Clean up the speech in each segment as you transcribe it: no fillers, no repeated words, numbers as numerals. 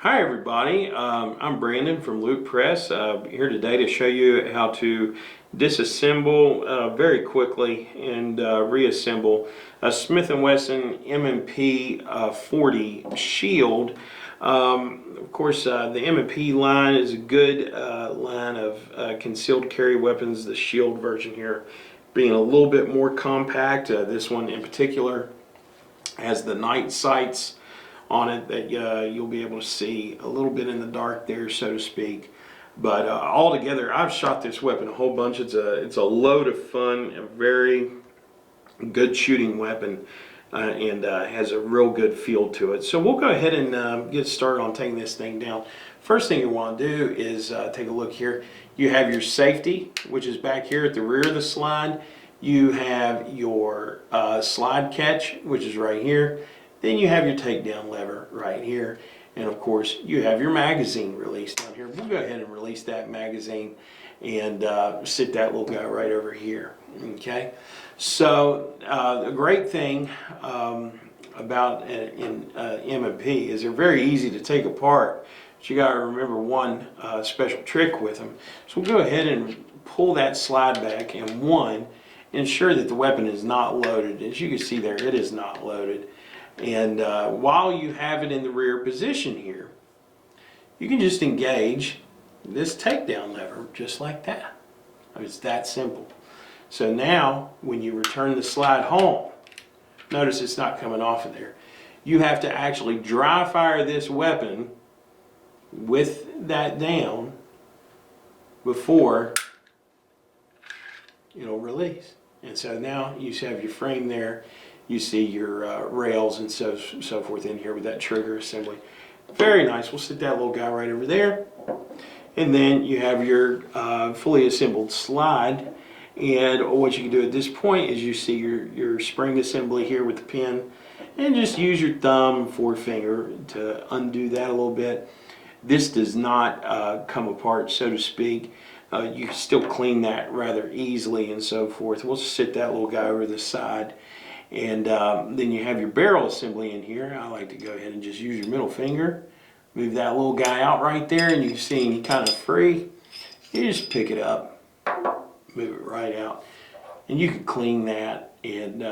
Hi everybody, I'm Brandon from Loop Press, here today to show you how to disassemble very quickly and reassemble a Smith Wesson M&P 40 shield. Of course, the M&P line is a good line of concealed carry weapons. The shield version here being a little bit more compact. This one in particular has the night sights on it that you'll be able to see a little bit in the dark there, so to speak. But altogether, I've shot this weapon a whole bunch. It's a load of fun, a very good shooting weapon, and has a real good feel to it. So we'll go ahead and get started on taking this thing down. First thing you want to do is take a look here. You have your safety, which is back here at the rear of the slide. You have your slide catch, which is right here. Then you have your takedown lever right here. And of course, you have your magazine release down here. We'll go ahead and release that magazine and sit that little guy right over here. Okay? So, the great thing about M&P is they're very easy to take apart. But you got to remember one special trick with them. So we'll go ahead and pull that slide back, and ensure that the weapon is not loaded. As you can see there, it is not loaded. And while you have it in the rear position here, you can just engage this takedown lever just like that. I mean, it's that simple. So now, when you return the slide home, notice it's not coming off of there. You have to actually dry fire this weapon with that down before it'll release. And so now you have your frame there. You see your rails and so forth in here with that trigger assembly. Very nice. We'll sit that little guy right over there. And then you have your fully assembled slide. And what you can do at this point is you see your spring assembly here with the pin. And just use your thumb and forefinger to undo that a little bit. This does not come apart, so to speak. You can still clean that rather easily and so forth. We'll sit that little guy over the side. And then you have your barrel assembly in here. I like to go ahead and just use your middle finger. Move that little guy out right there, and you can see him kind of free. You just pick it up, move it right out. And you can clean that and,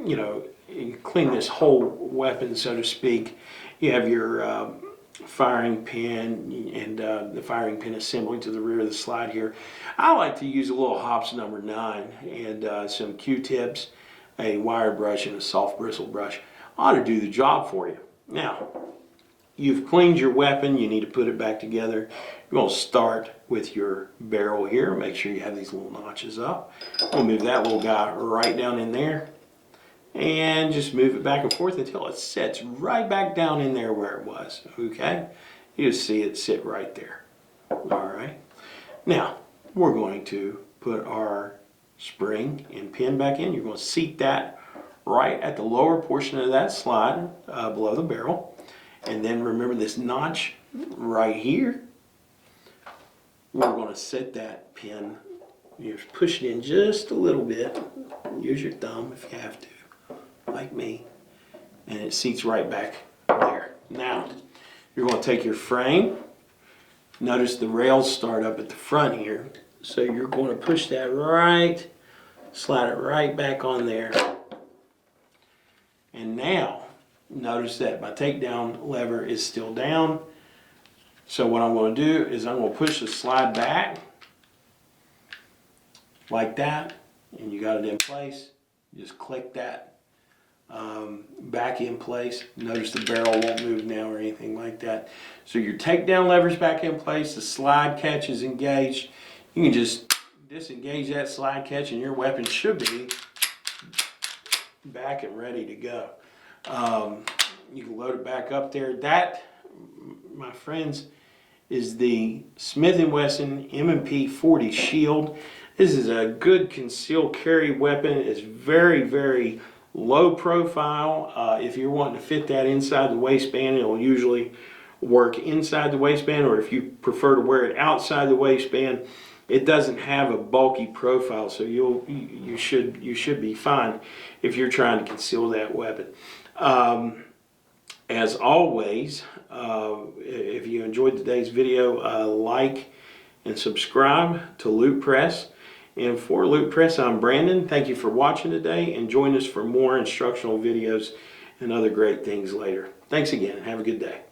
you can clean this whole weapon, so to speak. You have your firing pin and the firing pin assembly to the rear of the slide here. I like to use a little Hops number 9 and some Q-tips, a wire brush, and a soft bristle brush. Ought to do the job for you. Now, you've cleaned your weapon. You need to put it back together. You're going to start with your barrel here. Make sure you have these little notches up. We'll move that little guy right down in there. And just move it back and forth until it sits right back down in there where it was. Okay? You just see it sit right there. Alright. Now, we're going to put our spring and pin back in. You're going to seat that right at the lower portion of that slide below the barrel. And then remember this notch right here. We're going to set that pin. You just push it in just a little bit. Use your thumb if you have to, like me. And it seats right back there. Now, you're going to take your frame. Notice the rails start up at the front here. So you're going to push that right, slide it right back on there. And now, notice that my takedown lever is still down. So what I'm going to do is I'm going to push the slide back like that. And you got it in place. Just click that back in place. Notice the barrel won't move now or anything like that. So your takedown lever's back in place. The slide catch is engaged. You can just disengage that slide catch and your weapon should be back and ready to go. You can load it back up there. That, my friends, is the Smith & Wesson M&P 40 shield. This is a good concealed carry weapon. It's very, very low profile. If you're wanting to fit that inside the waistband, it'll usually work inside the waistband, or if you prefer to wear it outside the waistband, it doesn't have a bulky profile, so you should be fine if you're trying to conceal that weapon. As always, if you enjoyed today's video, like and subscribe to Loop Press. And for Loop Press, I'm Brandon. Thank you for watching today, and join us for more instructional videos and other great things later. Thanks again. Have a good day.